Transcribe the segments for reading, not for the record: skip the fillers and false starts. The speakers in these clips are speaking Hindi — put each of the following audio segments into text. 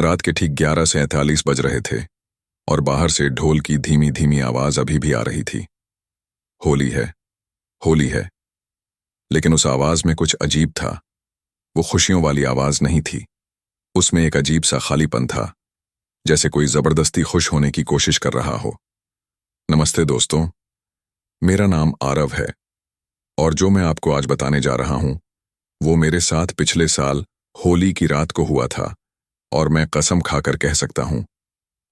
रात के ठीक 11:47 बज रहे थे और बाहर से ढोल की धीमी धीमी आवाज अभी भी आ रही थी। होली है, होली है। लेकिन उस आवाज में कुछ अजीब था। वो खुशियों वाली आवाज नहीं थी। उसमें एक अजीब सा खालीपन था, जैसे कोई जबरदस्ती खुश होने की कोशिश कर रहा हो। नमस्ते दोस्तों, मेरा नाम आरव है और जो मैं आपको आज बताने जा रहा हूं वो मेरे साथ पिछले साल होली की रात को हुआ था। और मैं कसम खाकर कह सकता हूं,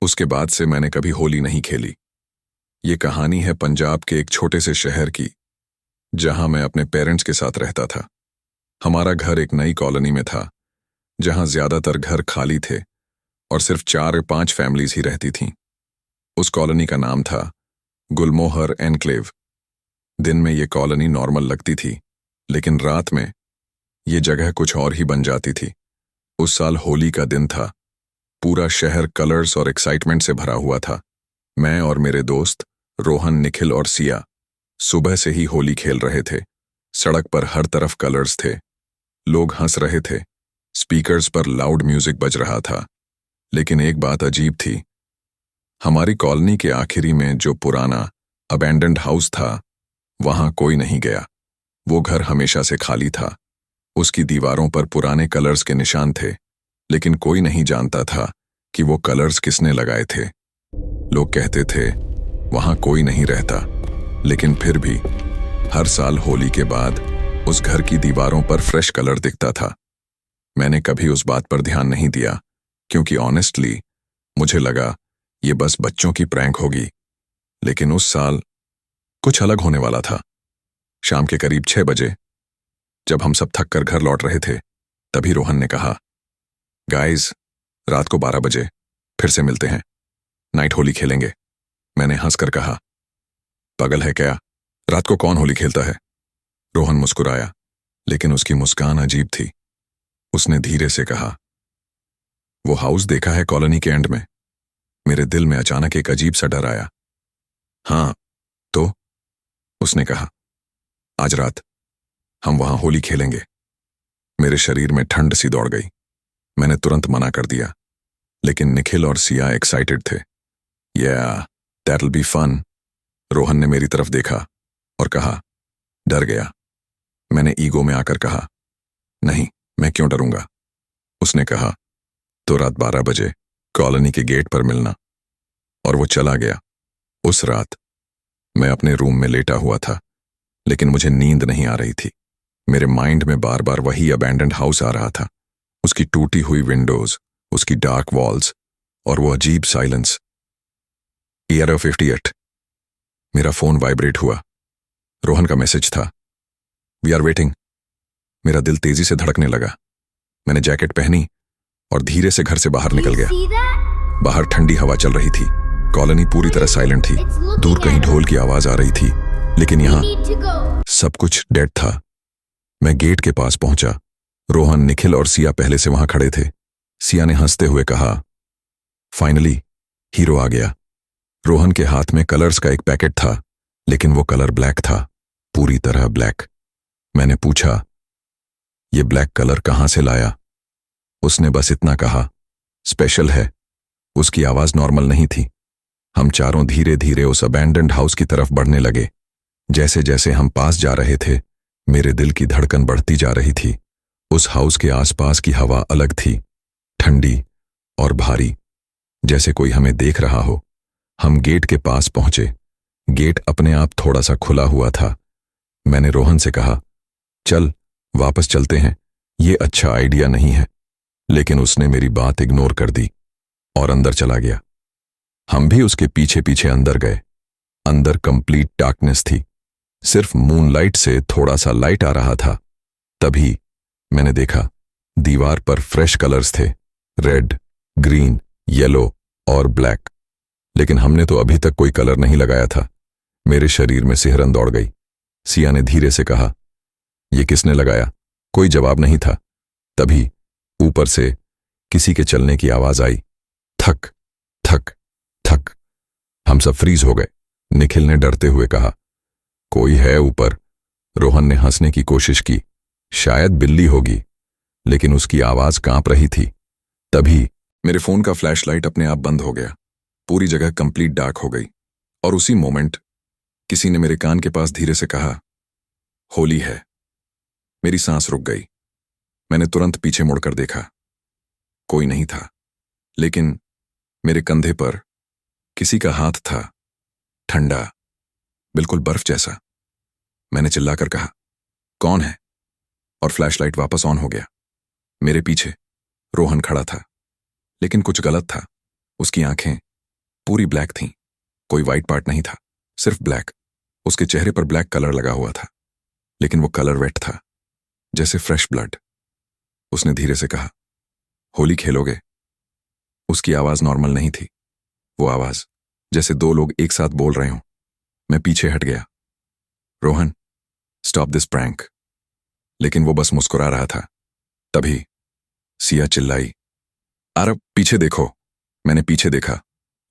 उसके बाद से मैंने कभी होली नहीं खेली। ये कहानी है पंजाब के एक छोटे से शहर की, जहां मैं अपने पेरेंट्स के साथ रहता था। हमारा घर एक नई कॉलोनी में था, जहां ज्यादातर घर खाली थे और सिर्फ 4-5 फैमिलीज ही रहती थीं। उस कॉलोनी का नाम था गुलमोहर एनक्लेव। दिन में ये कॉलोनी नॉर्मल लगती थी, लेकिन रात में ये जगह कुछ और ही बन जाती थी। उस साल होली का दिन था। पूरा शहर कलर्स और एक्साइटमेंट से भरा हुआ था। मैं और मेरे दोस्त रोहन, निखिल और सिया सुबह से ही होली खेल रहे थे। सड़क पर हर तरफ कलर्स थे, लोग हंस रहे थे, स्पीकर्स पर लाउड म्यूजिक बज रहा था। लेकिन एक बात अजीब थी। हमारी कॉलोनी के आखिरी में जो पुराना अबैंडन्ड हाउस था, वहां कोई नहीं गया। वो घर हमेशा से खाली था। उसकी दीवारों पर पुराने कलर्स के निशान थे, लेकिन कोई नहीं जानता था कि वो कलर्स किसने लगाए थे। लोग कहते थे वहां कोई नहीं रहता, लेकिन फिर भी हर साल होली के बाद उस घर की दीवारों पर फ्रेश कलर दिखता था। मैंने कभी उस बात पर ध्यान नहीं दिया, क्योंकि ऑनेस्टली मुझे लगा ये बस बच्चों की प्रैंक होगी। लेकिन उस साल कुछ अलग होने वाला था। शाम के करीब 6 बजे, जब हम सब थक कर घर लौट रहे थे, तभी रोहन ने कहा, गाइस, रात को 12 बजे फिर से मिलते हैं, नाइट होली खेलेंगे। मैंने हंसकर कहा, पागल है क्या? रात को कौन होली खेलता है? रोहन मुस्कुराया, लेकिन उसकी मुस्कान अजीब थी। उसने धीरे से कहा, वो हाउस देखा है कॉलोनी के एंड में? मेरे दिल में अचानक एक अजीब सा डर आया। हाँ, तो? उसने कहा, आज रात हम वहां होली खेलेंगे। मेरे शरीर में ठंड सी दौड़ गई। मैंने तुरंत मना कर दिया, लेकिन निखिल और सिया एक्साइटेड थे। Yeah, that'll be fun। Rohan ने मेरी तरफ देखा और कहा, डर गया। मैंने ईगो में आकर कहा, नहीं, मैं क्यों डरूंगा? उसने कहा, तो रात 12 बजे कॉलोनी के गेट पर मिलना। और वो चला गया। उस रात मैं अपने रूम में लेटा हुआ था, लेकिन मुझे नींद नहीं आ रही थी। मेरे माइंड में बार बार वही अबैंडन्ड हाउस आ रहा था, उसकी टूटी हुई विंडोज, उसकी डार्क वॉल्स और वो अजीब साइलेंस। ERO 58। मेरा फोन वाइब्रेट हुआ। रोहन का मैसेज था, वी आर वेटिंग। मेरा दिल तेजी से धड़कने लगा। मैंने जैकेट पहनी और धीरे से घर से बाहर निकल गया। बाहर ठंडी हवा चल रही थी। कॉलोनी पूरी तरह साइलेंट थी। दूर कहीं ढोल की आवाज आ रही थी, लेकिन यहां सब कुछ डेड था। मैं गेट के पास पहुंचा। रोहन, निखिल और सिया पहले से वहां खड़े थे। सिया ने हंसते हुए कहा, फाइनली हीरो आ गया। रोहन के हाथ में कलर्स का एक पैकेट था, लेकिन वो कलर ब्लैक था, पूरी तरह ब्लैक। मैंने पूछा, ये ब्लैक कलर कहां से लाया? उसने बस इतना कहा, स्पेशल है। उसकी आवाज नॉर्मल नहीं थी। हम चारों धीरे धीरे उस अबैंडन्ड हाउस की तरफ बढ़ने लगे। जैसे जैसे हम पास जा रहे थे, मेरे दिल की धड़कन बढ़ती जा रही थी। उस हाउस के आसपास की हवा अलग थी, ठंडी और भारी, जैसे कोई हमें देख रहा हो। हम गेट के पास पहुंचे। गेट अपने आप थोड़ा सा खुला हुआ था। मैंने रोहन से कहा, चल वापस चलते हैं, ये अच्छा आइडिया नहीं है। लेकिन उसने मेरी बात इग्नोर कर दी और अंदर चला गया। हम भी उसके पीछे पीछे अंदर गए। अंदर कंप्लीट डार्कनेस थी। सिर्फ मूनलाइट से थोड़ा सा लाइट आ रहा था। तभी मैंने देखा, दीवार पर फ्रेश कलर्स थे, रेड, ग्रीन, येलो और ब्लैक। लेकिन हमने तो अभी तक कोई कलर नहीं लगाया था। मेरे शरीर में सिहरन दौड़ गई। सिया ने धीरे से कहा, ये किसने लगाया? कोई जवाब नहीं था। तभी ऊपर से किसी के चलने की आवाज आई, थक थक थक। हम सब फ्रीज हो गए। निखिल ने डरते हुए कहा, कोई है ऊपर? रोहन ने हंसने की कोशिश की, शायद बिल्ली होगी, लेकिन उसकी आवाज कांप रही थी। तभी मेरे फोन का फ्लैशलाइट अपने आप बंद हो गया। पूरी जगह कंप्लीट डार्क हो गई और उसी मोमेंट किसी ने मेरे कान के पास धीरे से कहा, होली है। मेरी सांस रुक गई। मैंने तुरंत पीछे मुड़कर देखा। कोई नहीं था, लेकिन मेरे कंधे पर किसी का हाथ था, ठंडा, बिल्कुल बर्फ जैसा। मैंने चिल्लाकर कहा, कौन है? और फ्लैशलाइट वापस ऑन हो गया। मेरे पीछे रोहन खड़ा था, लेकिन कुछ गलत था। उसकी आंखें पूरी ब्लैक थीं, कोई वाइट पार्ट नहीं था, सिर्फ ब्लैक। उसके चेहरे पर ब्लैक कलर लगा हुआ था, लेकिन वो कलर वेट था, जैसे फ्रेश ब्लड। उसने धीरे से कहा, होली खेलोगे? उसकी आवाज नॉर्मल नहीं थी, वो आवाज जैसे दो लोग एक साथ बोल रहे हों। मैं पीछे हट गया। Rohan, stop this prank. लेकिन वो बस मुस्कुरा रहा था। तभी सिया चिल्लाई, आरब पीछे देखो। मैंने पीछे देखा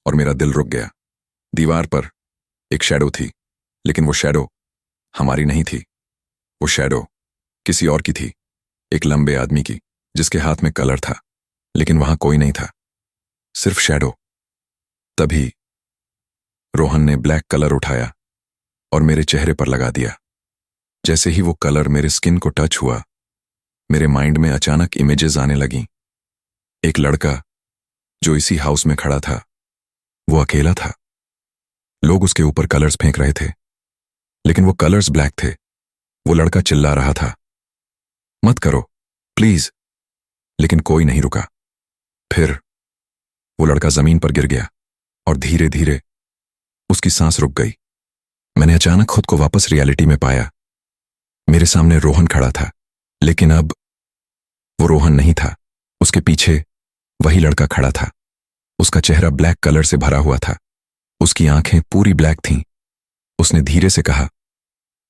और मेरा दिल रुक गया। दीवार पर एक शैडो थी, लेकिन वो शैडो हमारी नहीं थी। वो शैडो किसी और की थी, एक लंबे आदमी की, जिसके हाथ में कलर था, लेकिन वहां कोई नहीं था, सिर्फ शैडो। तभी रोहन ने ब्लैक कलर उठाया और मेरे चेहरे पर लगा दिया। जैसे ही वो कलर मेरे स्किन को टच हुआ, मेरे माइंड में अचानक इमेजेस आने लगीं। एक लड़का जो इसी हाउस में खड़ा था, वो अकेला था। लोग उसके ऊपर कलर्स फेंक रहे थे, लेकिन वो कलर्स ब्लैक थे। वो लड़का चिल्ला रहा था, मत करो प्लीज, लेकिन कोई नहीं रुका। फिर वो लड़का जमीन पर गिर गया और धीरे धीरे उसकी सांस रुक गई। मैंने अचानक खुद को वापस रियलिटी में पाया। मेरे सामने रोहन खड़ा था, लेकिन अब वो रोहन नहीं था। उसके पीछे वही लड़का खड़ा था। उसका चेहरा ब्लैक कलर से भरा हुआ था, उसकी आंखें पूरी ब्लैक थीं। उसने धीरे से कहा,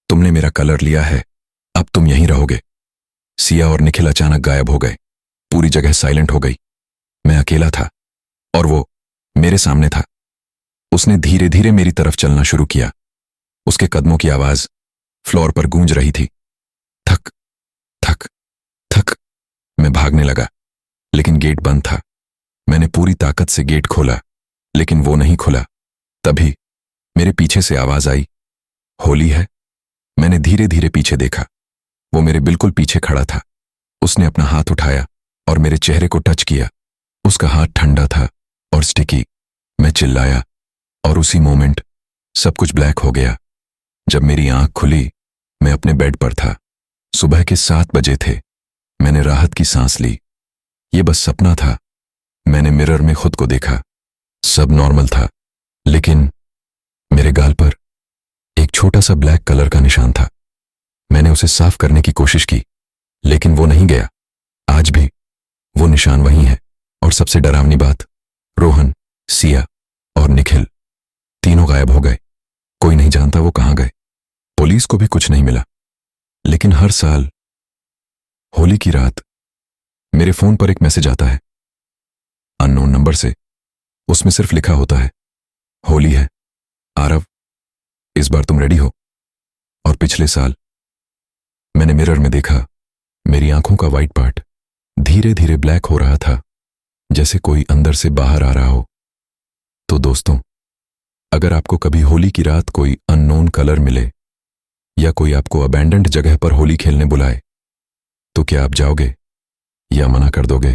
तुमने मेरा कलर लिया है, अब तुम यहीं रहोगे। सिया और निखिल अचानक गायब हो गए। पूरी जगह साइलेंट हो गई। मैं अकेला था और वो मेरे सामने था। उसने धीरे धीरे मेरी तरफ चलना शुरू किया। उसके कदमों की आवाज फ्लोर पर गूंज रही थी। थक थक थक। मैं भागने लगा, लेकिन गेट बंद था। मैंने पूरी ताकत से गेट खोला, लेकिन वो नहीं खुला। तभी मेरे पीछे से आवाज आई, होली है। मैंने धीरे धीरे पीछे देखा। वो मेरे बिल्कुल पीछे खड़ा था। उसने अपना हाथ उठाया और मेरे चेहरे को टच किया। उसका हाथ ठंडा था और स्टिकी। मैं चिल्लाया और उसी मोमेंट सब कुछ ब्लैक हो गया। जब मेरी आंख खुली, मैं अपने बेड पर था। सुबह के 7 बजे थे। मैंने राहत की सांस ली। ये बस सपना था। मैंने मिरर में खुद को देखा, सब नॉर्मल था, लेकिन मेरे गाल पर एक छोटा सा ब्लैक कलर का निशान था। मैंने उसे साफ करने की कोशिश की, लेकिन वो नहीं गया। आज भी वो निशान वहीं है। और सबसे डरावनी बात, रोहन, सिया और निखिल तीनों गायब हो गए। कोई नहीं जानता वो कहां गए। पुलिस को भी कुछ नहीं मिला। लेकिन हर साल होली की रात मेरे फोन पर एक मैसेज आता है, अननोन नंबर से। उसमें सिर्फ लिखा होता है, होली है आरव, इस बार तुम रेडी हो। और पिछले साल मैंने मिरर में देखा, मेरी आंखों का वाइट पार्ट धीरे धीरे ब्लैक हो रहा था, जैसे कोई अंदर से बाहर आ रहा हो। तो दोस्तों, अगर आपको कभी होली की रात कोई अननोन कलर मिले या कोई आपको अबैंडन्ड जगह पर होली खेलने बुलाए, तो क्या आप जाओगे या मना कर दोगे?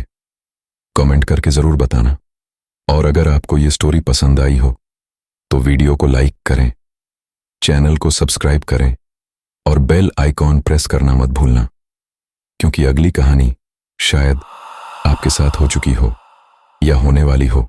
कमेंट करके जरूर बताना। और अगर आपको ये स्टोरी पसंद आई हो तो वीडियो को लाइक करें, चैनल को सब्सक्राइब करें और बेल आइकॉन प्रेस करना मत भूलना, क्योंकि अगली कहानी शायद आपके साथ हो चुकी हो या होने वाली हो।